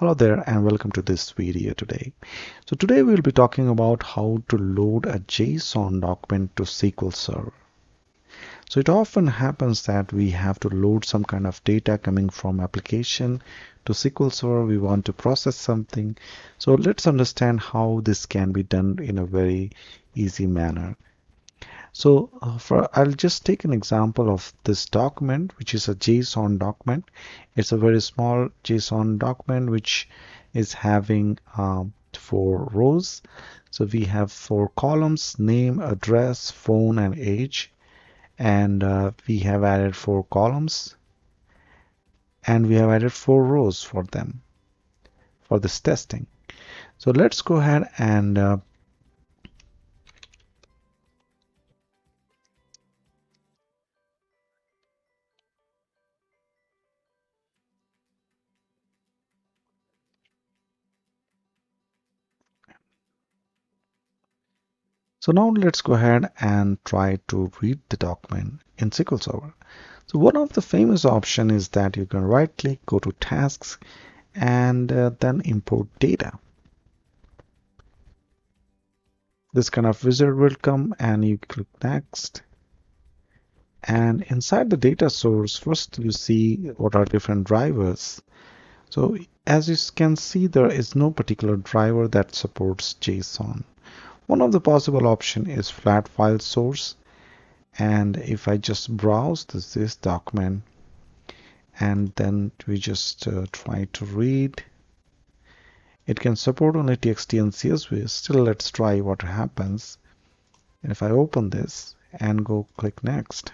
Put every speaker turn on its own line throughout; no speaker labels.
Hello there and welcome to this video today. So today we'll be talking about how to load a JSON document to SQL Server. So it often happens that we have to load some kind of data coming from application to SQL Server. We want to process something. So let's understand how this can be done in a very easy manner. So I'll just take an example of this document, which is a JSON document. It's a very small JSON document which is having 4 rows. So we have 4 columns: name, address, phone, and age. And we have added 4 columns, and we have added 4 rows for them for this testing. So let's go ahead and so now let's go ahead and try to read the document in SQL Server. So one of the famous option is that you can right click, go to tasks, and then import data. This kind of wizard will come and you click next. And inside the data source, first you see what are different drivers. So as you can see, there is no particular driver that supports JSON. One of the possible option is flat file source. And if I just browse this document and then we just try to read, it can support only TXT and CSV. Still, let's try what happens. And if I open this and go click next,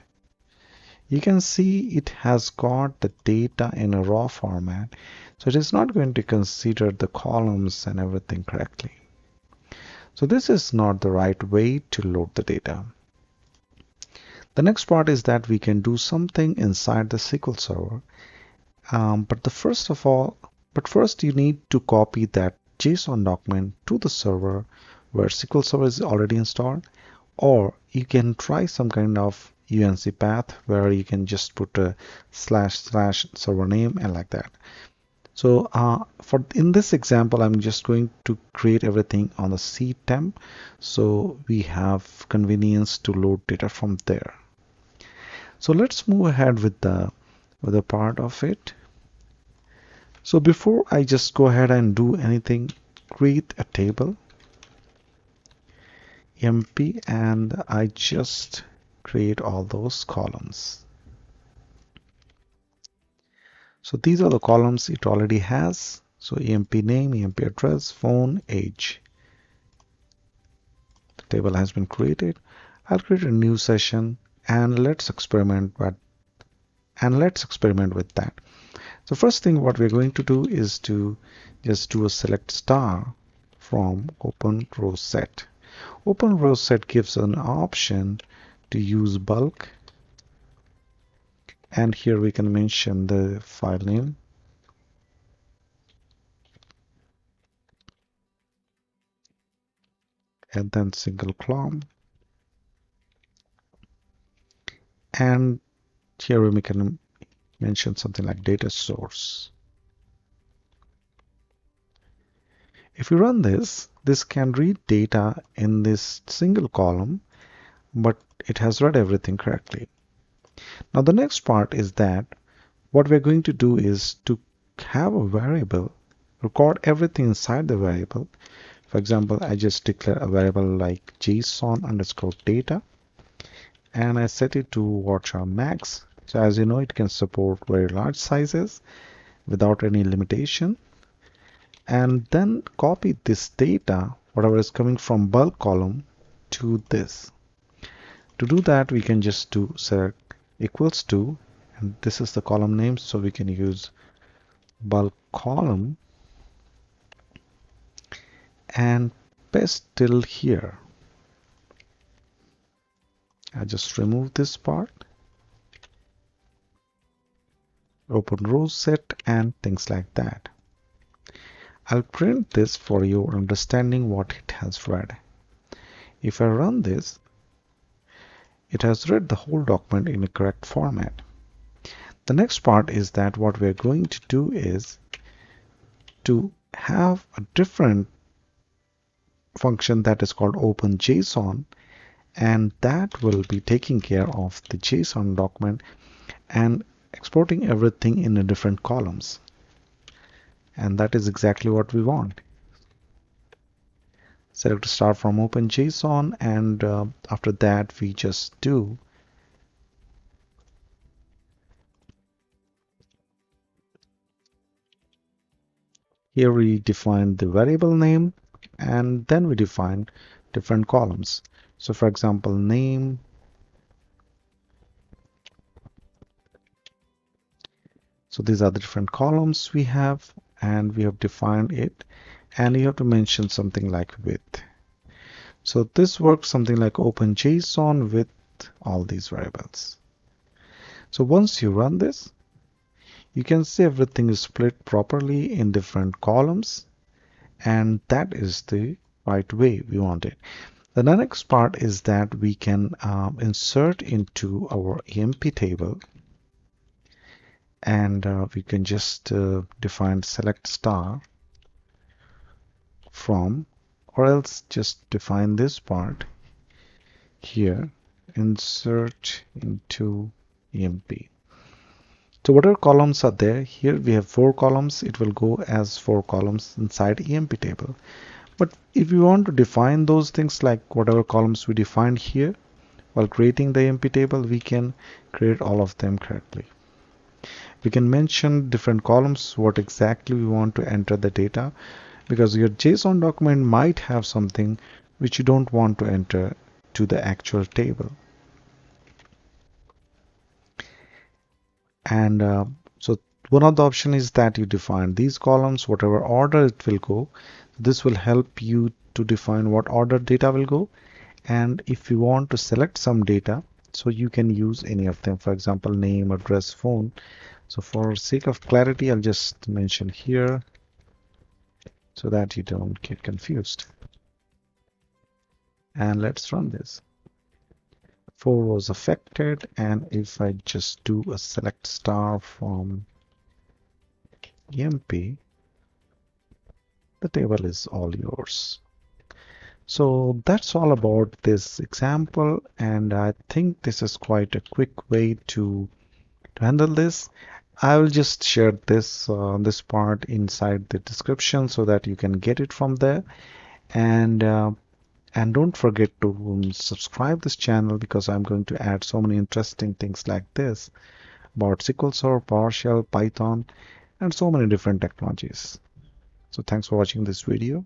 you can see it has got the data in a raw format. So it is not going to consider the columns and everything correctly. So this is not the right way to load the data. The next part is that we can do something inside the SQL Server. But first you need to copy that JSON document to the server where SQL Server is already installed, or you can try some kind of UNC path where you can just put a / server name and like that. So in this example, I'm just going to create everything on the C temp, so we have convenience to load data from there. So let's move ahead with the part of it. So before I just go ahead and do anything, create a table MP, and I just create all those columns. So these are the columns it already has. So EMP name, EMP address, phone, age. The table has been created. I'll create a new session and let's experiment with that. So first thing what we're going to do is to just do a select star from openrowset. Openrowset gives an option to use bulk, and here we can mention the file name. And then single column. And here we can mention something like data source. If you run this can read data in this single column, but it has read everything correctly. Now the next part is that what we're going to do is to have a variable, record everything inside the variable. For example, I just declare a variable like JSON_data, and I set it to varchar max. So as you know, it can support very large sizes without any limitation. And then copy this data, whatever is coming from BulkColumn, to this. To do that, we can just do select equals to, and this is the column name, so we can use BulkColumn and paste till here. I just remove this part, openrowset and things like that. I'll print this for your understanding what it has read. If I run this, it has read the whole document in a correct format. The next part is that what we're going to do is to have a different function that is called openjson, and that will be taking care of the JSON document and exporting everything in the different columns. And that is exactly what we want. Select start from openjson, and after that we just do here we define the variable name, and then we define different columns. So for example, name, so these are the different columns we have, and we have defined it, and you have to mention something like width. So this works something like openjson with all these variables. So once you run this, you can see everything is split properly in different columns, and that is the right way we want it. The next part is that we can insert into our EMP table, and we can just define select star from, or else just define this part here, insert into EMP. So whatever columns are there, here we have 4 columns, it will go as 4 columns inside EMP table. But if you want to define those things like whatever columns we defined here while creating the EMP table, we can create all of them correctly. We can mention different columns, what exactly we want to enter the data, because your JSON document might have something which you don't want to enter to the actual table. And so one of the options is that you define these columns, whatever order it will go. This will help you to define what order data will go. And if you want to select some data, so you can use any of them, for example, name, address, phone. So for sake of clarity, I'll just mention here so that you don't get confused. And let's run this. 4 was affected, and if I just do a select star from EMP, the table is all yours. So that's all about this example, and I think this is quite a quick way to handle this. I will just share this this part inside the description so that you can get it from there. And don't forget to subscribe this channel, because I'm going to add so many interesting things like this about SQL Server, PowerShell, Python, and so many different technologies. So thanks for watching this video.